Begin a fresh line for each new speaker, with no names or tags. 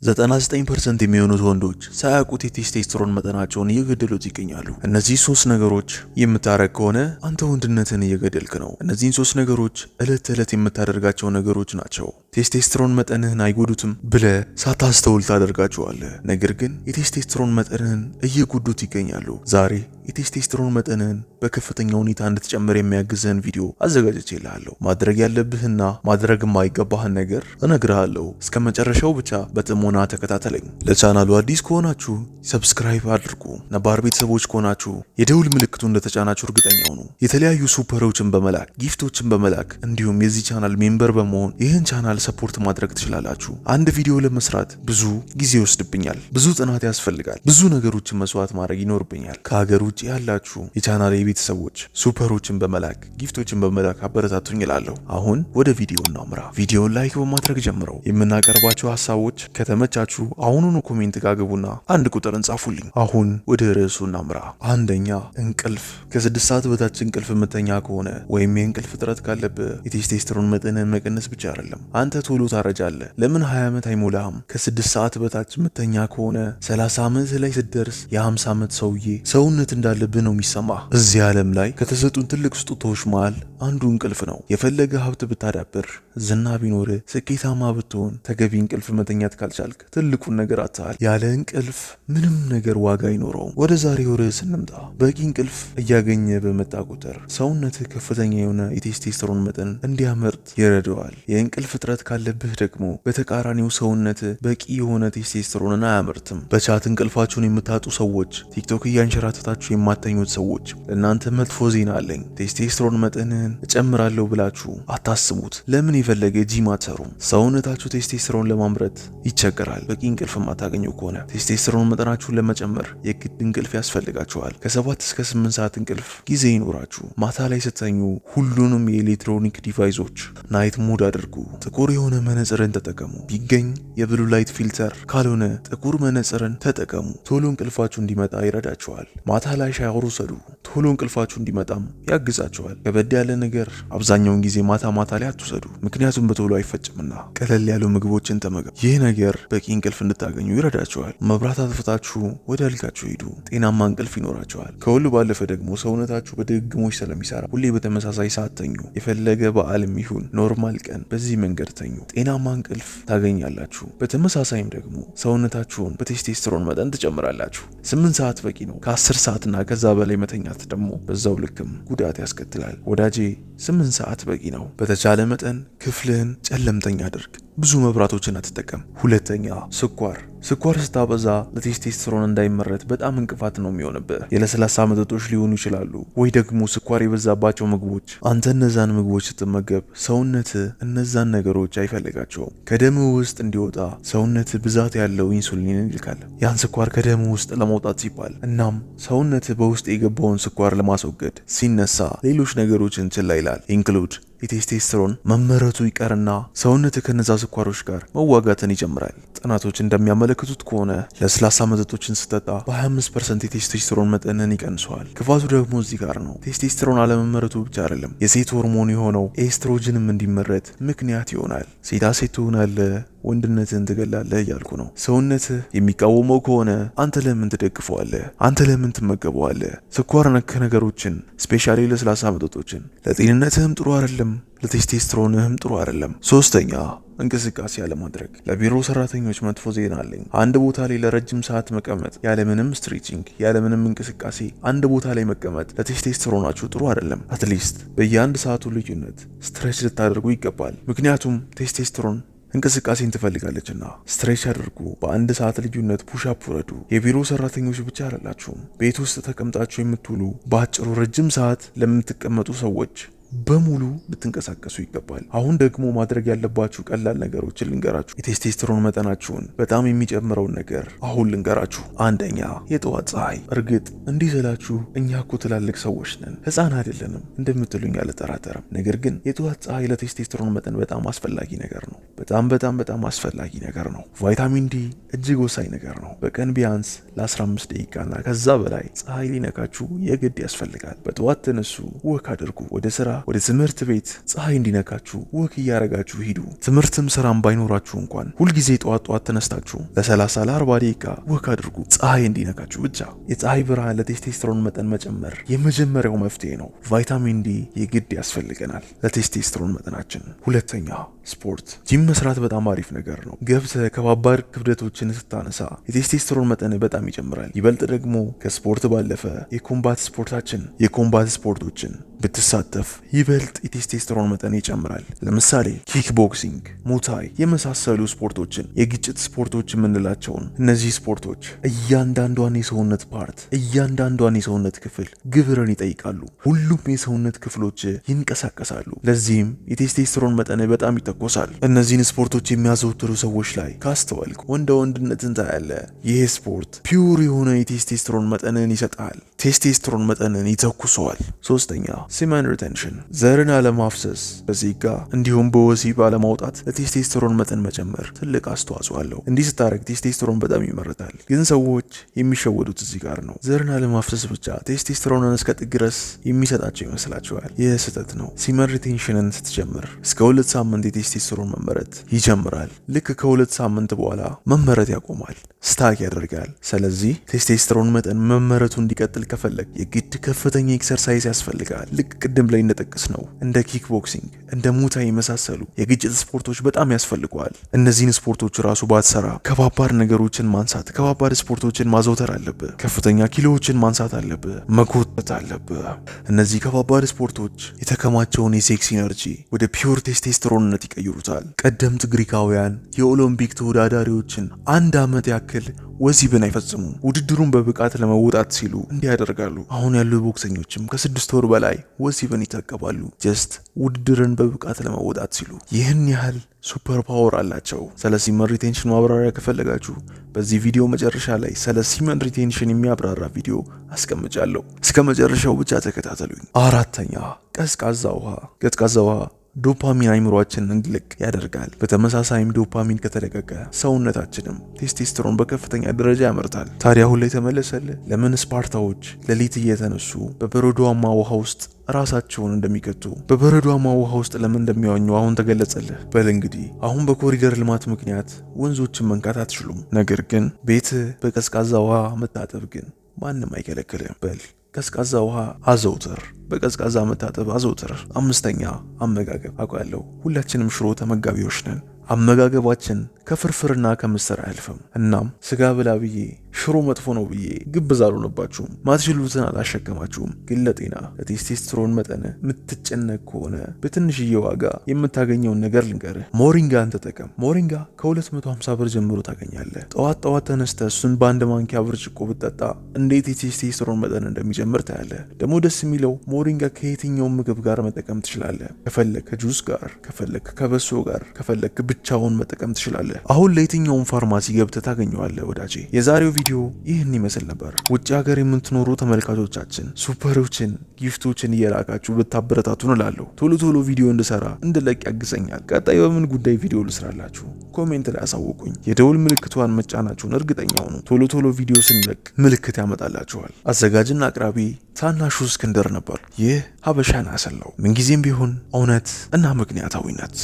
99% የሚሆኑት ወንዶች ሳያውቁት የቴስቴስትሮን መጠናቸውን እየገደሉት ይገኛሉ። እነዚህ ሶስት ነገሮች የምታረግ ከሆነ አንተ ወንድነትን እየገደልክ ነው። እነዚህን ሶስት ነገሮች እለት ተዕለት የምታደርጋቸው ነገሮች ናቸው። ቴስቴስትሮን መጠንህን አይጎዱትም ብለህ ሳታስተውል ታደርጋቸዋለህ። ነገር ግን የቴስቴስትሮን መጠንህን እየጎዱት ይገኛሉ። ዛሬ የቴስቴስትሮን መጠንህን በከፍተኛ ሁኔታ እንድትጨምር የሚያግዝህን ቪዲዮ አዘጋጅቼልሃለሁ። ማድረግ ያለብህና ማድረግ የማይገባህን ነገር እነግርሃለሁ። እስከ መጨረሻው ብቻ በጥሞና ተከታተለኝ። ለቻናሉ አዲስ ከሆናችሁ ሰብስክራይብ አድርጉ። ነባር ቤተሰቦች ከሆናችሁ የደውል ምልክቱ እንደተጫናችሁ እርግጠኛ ሁኑ። የተለያዩ ሱፐሮችን በመላክ ጊፍቶችን በመላክ እንዲሁም የዚህ ቻናል ሜምበር በመሆን ይህን ቻናል ሰፖርት ማድረግ ትችላላችሁ። አንድ ቪዲዮ ለመስራት ብዙ ጊዜ ይወስድብኛል፣ ብዙ ጥናት ያስፈልጋል፣ ብዙ ነገሮችን መስዋዕት ማድረግ ይኖርብኛል። ከሀገር ውጭ ያላችሁ የቻናል ቤተሰቦች ሱፐሮችን በመላክ ጊፍቶችን በመላክ አበረታቱኝ እላለሁ። አሁን ወደ ቪዲዮ እናምራ። ቪዲዮን ላይክ በማድረግ ጀምረው። የምናቀርባቸው ሀሳቦች ከተመቻችሁ አሁኑኑ ኮሜንት ጋር ግቡና አንድ ቁጥር እንጻፉልኝ። አሁን ወደ ርዕሱ እናምራ። አንደኛ፣ እንቅልፍ። ከ6 ሰዓት በታች እንቅልፍ የምተኛ ከሆነ ወይም የእንቅልፍ እጥረት ካለብህ የቴስቴስትሮን መጠንን መቀነስ ብቻ አይደለም፣ አንተ ቶሎ ታረጃለህ። ለምን 20 ዓመት አይሞላህም? ከ6 ሰዓት በታች የምተኛ ከሆነ 30 ዓመት ላይ ስትደርስ የ50 ዓመት ሰውዬ ሰውነት እንዳለብህ ነው የሚሰማ። እዚህ ዓለም ላይ ከተሰጡን ትልቅ ስጦታዎች መሃል አንዱ እንቅልፍ ነው። የፈለገ ሀብት ብታዳብር፣ ዝና ቢኖር፣ ስኬታማ ብትሆን ተገቢ እንቅልፍ መተኛት ካልቻልክ ትልቁን ነገር አጥተሃል። ያለ እንቅልፍ ምንም ነገር ዋጋ አይኖረውም። ወደ ዛሬው ርዕስ እንምጣ። በቂ እንቅልፍ እያገኘ በመጣ ቁጥር ሰውነትህ ከፍተኛ የሆነ የቴስቴስትሮን መጠን እንዲያመርት ይረዳዋል። የእንቅልፍ እጥረት ካለብህ ደግሞ በተቃራኒው ሰውነትህ በቂ የሆነ ቴስቴስትሮንን አያመርትም። በቻት እንቅልፋችሁን የምታጡ ሰዎች፣ ቲክቶክ እያንሸራተታችሁ የማተኙት ሰዎች ለእናንተ መጥፎ ዜና አለኝ። ቴስቴስትሮን መጠንህን እጨምራለሁ ብላችሁ አታስቡት። ለምን የፈለገ ጂም አትሰሩም? ሰውነታችሁ ቴስቴስትሮን ለማምረት ይቸገራል። በቂ እንቅልፍ የማታገኙ ከሆነ ቴስቴስትሮን መጠናችሁን ለመጨመር የግድ እንቅልፍ ያስፈልጋችኋል። ከ7 እስከ 8 ሰዓት እንቅልፍ ጊዜ ይኖራችሁ። ማታ ላይ ስተኙ ሁሉንም የኤሌክትሮኒክ ዲቫይሶች ናይት ሙድ አድርጉ። ጥቁር የሆነ መነጽርን ተጠቀሙ። ቢገኝ የብሉ ላይት ፊልተር፣ ካልሆነ ጥቁር መነጽርን ተጠቀሙ። ቶሎ እንቅልፋችሁ እንዲመጣ ይረዳችኋል። ማታ ላይ ሻወር ውሰዱ። ቶሎ እንቅልፋችሁ እንዲመጣም ያግዛችኋል። ከበድ ያለ ነገር አብዛኛውን ጊዜ ማታ ማታ ላይ አትውሰዱ፣ ምክንያቱም በቶሎ አይፈጭምና። ቀለል ያሉ ምግቦችን ተመገቡ። ይህ ነገር በቂ እንቅልፍ እንድታገኙ ይረዳችኋል። መብራት አጥፍታችሁ ወደ አልጋችሁ ሂዱ። ጤናማ እንቅልፍ ይኖራችኋል። ከሁሉ ባለፈ ደግሞ ሰውነታችሁ በድግግሞች ስለሚሰራ ሁሌ በተመሳሳይ ሰዓት ተኙ። የፈለገ በዓልም ይሁን ኖርማል ቀን በዚህ መንገድ ተኙ። ጤናማ እንቅልፍ ታገኛላችሁ። በተመሳሳይም ደግሞ ሰውነታችሁን በቴስቴስትሮን መጠን ትጨምራላችሁ። 8 ሰዓት በቂ ነው። ከ10 ሰዓትና ከዛ በላይ መተኛት ደግሞ በዛው ልክም ጉዳት ያስከትላል። ወዳጄ 8 ሰዓት በቂ ነው። በተቻለ መጠን ክፍልህን ጨለምተኛ አድርግ። ብዙ መብራቶችን አትጠቀም። ሁለተኛ፣ ስኳር ስታበዛ ለቴስቴስትሮን እንዳይመረት በጣም እንቅፋት ነው የሚሆንብህ። የለስላሳ መጠጦች ሊሆኑ ይችላሉ፣ ወይ ደግሞ ስኳር የበዛባቸው ምግቦች። አንተ እነዛን ምግቦች ስትመገብ ሰውነት እነዛን ነገሮች አይፈልጋቸውም። ከደም ውስጥ እንዲወጣ ሰውነት ብዛት ያለው ኢንሱሊን ይልካል፣ ያን ስኳር ከደም ውስጥ ለማውጣት ሲባል። እናም ሰውነት በውስጥ የገባውን ስኳር ለማስወገድ ሲነሳ ሌሎች ነገሮችን ችላ ይላል። ኢንክሉድ የቴስቴስትሮን መመረቱ ይቀርና ሰውነት ከነዛ ስኳሮች ጋር መዋጋትን ይጀምራል። ጥናቶች እንደሚያመለክቱት ከሆነ ለስላሳ መጠጦችን ስትጠጣ በ25% የቴስቴስትሮን መጠንን ይቀንሰዋል። ክፋቱ ደግሞ እዚህ ጋር ነው። ቴስቴስትሮን አለመመረቱ ብቻ አይደለም፣ የሴት ሆርሞን የሆነው ኤስትሮጅንም እንዲመረት ምክንያት ይሆናል። ሴት ትሆናለህ፣ ወንድነትን ትገላለህ እያልኩ ነው። ሰውነትህ የሚቃወመው ከሆነ አንተ ለምን ትደግፈዋለህ? አንተ ለምን ትመገበዋለህ? ስኳር ነክ ነገሮችን ስፔሻሊ ለስላሳ መጠጦችን ለጤንነትህም ጥሩ አይደለም፣ ለቴስቴስትሮንህም ጥሩ አይደለም። ሶስተኛ፣ እንቅስቃሴ አለማድረግ። ለቢሮ ሰራተኞች መጥፎ ዜና አለኝ። አንድ ቦታ ላይ ለረጅም ሰዓት መቀመጥ ያለምንም ስትሬቺንግ፣ ያለምንም እንቅስቃሴ አንድ ቦታ ላይ መቀመጥ ለቴስቴስትሮናችሁ ጥሩ አይደለም። አትሊስት በየአንድ ሰዓቱ ልዩነት ስትሬች ልታደርጉ ይገባል። ምክንያቱም ቴስቴስትሮን እንቅስቃሴን ትፈልጋለችና። ስትሬች አድርጉ። በአንድ ሰዓት ልዩነት ፑሽአፕ ውረዱ። የቢሮ ሰራተኞች ብቻ አይደላችሁም። ቤት ውስጥ ተቀምጣችሁ የምትውሉ በአጭሩ ረጅም ሰዓት ለምትቀመጡ ሰዎች በሙሉ ልትንቀሳቀሱ ይገባል። አሁን ደግሞ ማድረግ ያለባችሁ ቀላል ነገሮችን ልንገራችሁ። የቴስቴስትሮን መጠናችሁን በጣም የሚጨምረውን ነገር አሁን ልንገራችሁ። አንደኛ፣ የጠዋት ፀሐይ። እርግጥ እንዲህ ስላችሁ እኛ እኮ ትላልቅ ሰዎች ነን፣ ህፃን አይደለንም እንደምትሉኝ አልጠራጠርም። ነገር ግን የጠዋት ፀሐይ ለቴስቴስትሮን መጠን በጣም አስፈላጊ ነገር ነው። በጣም አስፈላጊ ነገር ነው። ቫይታሚን ዲ እጅግ ወሳኝ ነገር ነው። በቀን ቢያንስ ለ15 ደቂቃና ከዛ በላይ ፀሐይ ሊነካችሁ የግድ ያስፈልጋል። በጠዋት ተነሱ፣ ወክ አድርጉ። ወደ ስራ፣ ወደ ትምህርት ቤት ፀሐይ እንዲነካችሁ ወክ እያረጋችሁ ሂዱ። ትምህርትም ስራም ባይኖራችሁ እንኳን ሁልጊዜ ጠዋት ተነስታችሁ ለ30 ለ40 ደቂቃ ወክ አድርጉ፣ ፀሐይ እንዲነካችሁ ብቻ። የፀሐይ ብርሃን ለቴስቴስትሮን መጠን መጨመር የመጀመሪያው መፍትሄ ነው። ቫይታሚን ዲ የግድ ያስፈልገናል ለቴስቴስትሮን መጠናችን። ሁለተኛ ስፖርት። ጂም መስራት በጣም አሪፍ ነገር ነው። ገብተህ ከባባድ ክብደቶችን ስታነሳ የቴስቴስትሮን መጠን በጣም ይጨምራል። ይበልጥ ደግሞ ከስፖርት ባለፈ የኮምባት ስፖርቶችን ብትሳተፍ ይበልጥ የቴስቴስትሮን መጠን ይጨምራል። ለምሳሌ ኪክ ቦክሲንግ፣ ሙታይ የመሳሰሉ ስፖርቶችን፣ የግጭት ስፖርቶች የምንላቸውን እነዚህ ስፖርቶች እያንዳንዷን የሰውነት ፓርት፣ እያንዳንዷን የሰውነት ክፍል ግብርን ይጠይቃሉ። ሁሉም የሰውነት ክፍሎች ይንቀሳቀሳሉ። ለዚህም የቴስቴስትሮን መጠን በጣም ይተኮሳል። እነዚህን ስፖርቶች የሚያዘወትሩ ሰዎች ላይ ካስተዋልክ ወንድነትን ታያለ። ይህ ስፖርት ፒውር የሆነ የቴስቴስትሮን መጠንን ይሰጣል። ቴስቴስትሮን መጠንን ይተኩሰዋል። ሶስተኛ ሲመን ሪቴንሽን፣ ዘርን አለማፍሰስ በዚጋ እንዲሁም በወሲብ አለማውጣት ለቴስቴስትሮን መጠን መጨመር ትልቅ አስተዋጽኦ አለው። እንዲህ ስታረግ ቴስቴስትሮን በጣም ይመረታል። ግን ሰዎች የሚሸወዱት እዚህ ጋር ነው። ዘርን አለማፍሰስ ብቻ ቴስቴስትሮንን እስከ ጥግ ድረስ የሚሰጣቸው ይመስላቸዋል። ይህ ስህተት ነው። ሲመን ሪቴንሽንን ስትጀምር እስከ 2 ሳምንት የቴስቴስትሮን መመረት ይጀምራል። ልክ ከ2 ሳምንት በኋላ መመረት ያቆማል፣ ስታክ ያደርጋል። ስለዚህ ቴስቴስትሮን መጠን መመረቱ እንዲቀጥል ከፈለግ የግድ ከፍተኛ ኤክሰርሳይዝ ያስፈልጋል። ልክ ቅድም ላይ እንደጠቀስ ነው እንደ ኪክ ቦክሲንግ፣ እንደ ሙታይ የመሳሰሉ የግጭት ስፖርቶች በጣም ያስፈልገዋል። እነዚህን ስፖርቶች ራሱ ባትሰራ ከባባድ ነገሮችን ማንሳት፣ ከባባድ ስፖርቶችን ማዘውተር አለብህ። ከፍተኛ ኪሎዎችን ማንሳት አለብህ፣ መጎተት አለብህ። እነዚህ ከባባድ ስፖርቶች የተከማቸውን የሴክስ ኢነርጂ ወደ ፒውር ቴስቴስትሮንነት ይቀይሩታል። ቀደምት ግሪካውያን የኦሎምፒክ ተወዳዳሪዎችን 1 ዓመት ያክል ወሲብን አይፈጽሙም። ውድድሩን በብቃት ለመወጣት ሲሉ እንዲህ ያደርጋሉ። አሁን ያሉ ቦክሰኞችም ከ6 ወር በላይ ወሲብን ይጠቀማሉ፣ ጀስት ውድድርን በብቃት ለመወጣት ሲሉ። ይህን ያህል ሱፐር ፓወር አላቸው። ስለ ሲመን ሪቴንሽን ማብራሪያ ከፈለጋችሁ በዚህ ቪዲዮ መጨረሻ ላይ ስለ ሲመን ሪቴንሽን የሚያብራራ ቪዲዮ አስቀምጫለሁ። እስከ መጨረሻው ብቻ ተከታተሉኝ። አራተኛ ቀዝቃዛ ውሃ ዶፓሚን አይምሯችንን እንዲለቅ ያደርጋል። በተመሳሳይም ዶፓሚን ከተለቀቀ ሰውነታችንም ቴስቴስትሮን በከፍተኛ ደረጃ ያመርታል። ታዲያ አሁን ላይ ተመለሰልህ? ለምን ስፓርታዎች ሌሊት እየተነሱ በበረዶማ ውሃ ውስጥ ራሳቸውን እንደሚከቱ፣ በበረዶማ ውሃ ውስጥ ለምን እንደሚዋኙ አሁን ተገለጸልህ? በል እንግዲህ አሁን በኮሪደር ልማት ምክንያት ወንዞችን መንካት አትችሉም። ነገር ግን ቤት በቀዝቃዛ ውሃ መታጠብ ግን ማንም አይከለክልም። በል ቀዝቃዛ ውሃ አዘውትር፣ በቀዝቃዛ መታጠብ አዘውትር። አምስተኛ አመጋገብ። አውቃለሁ ሁላችንም ሽሮ ተመጋቢዎች ነን። አመጋገባችን ከፍርፍርና ከምስር አያልፍም። እናም ስጋ ብላ ብዬ ሽሮ መጥፎ ነው ብዬ ግብዝ አልሆነባችሁም። ማትችሉትን አላሸከማችሁም። ግን ለጤና ለቴስቴስትሮን መጠን የምትጨነቅ ከሆነ በትንሽዬ ዋጋ የምታገኘውን ነገር ልንገርህ። ሞሪንጋን ተጠቀም። ሞሪንጋ ከ250 ብር ጀምሮ ታገኛለህ። ጠዋት ተነስተህ እሱን በአንድ ማንኪያ ብርጭቆ ብትጠጣ እንዴት የቴስቴስትሮን መጠን እንደሚጨምር ታያለህ። ደግሞ ደስ የሚለው ሞሪንጋ ከየትኛውም ምግብ ጋር መጠቀም ትችላለህ። ከፈለክ ከጁስ ጋር፣ ከፈለክ ከበሶ ጋር፣ ከፈለክ ብቻውን መጠቀም ትችላለህ። አሁን ለየትኛውም ፋርማሲ ገብተህ ታገኘዋለህ ወዳጄ። የዛሬው ቪዲዮ ይህን ይመስል ነበር። ውጭ ሀገር የምትኖሩ ተመልካቾቻችን ሱፐሮችን፣ ጊፍቶችን እየላካችሁ ብታበረታቱን እላለሁ። ቶሎ ቪዲዮ እንድለቅ ያግዘኛል። ቀጣይ በምን ጉዳይ ቪዲዮ ልስራላችሁ ኮሜንት ላይ አሳውቁኝ። የደውል ምልክቷን መጫናችሁን እርግጠኛ ሁኑ። ቶሎ ቪዲዮ ስንለቅ ምልክት ያመጣላችኋል። አዘጋጅና አቅራቢ ታናሹ እስክንድር ነበር። ይህ ሀበሻን አሰላው። ምንጊዜም ቢሆን እውነት እና ምክንያታዊነት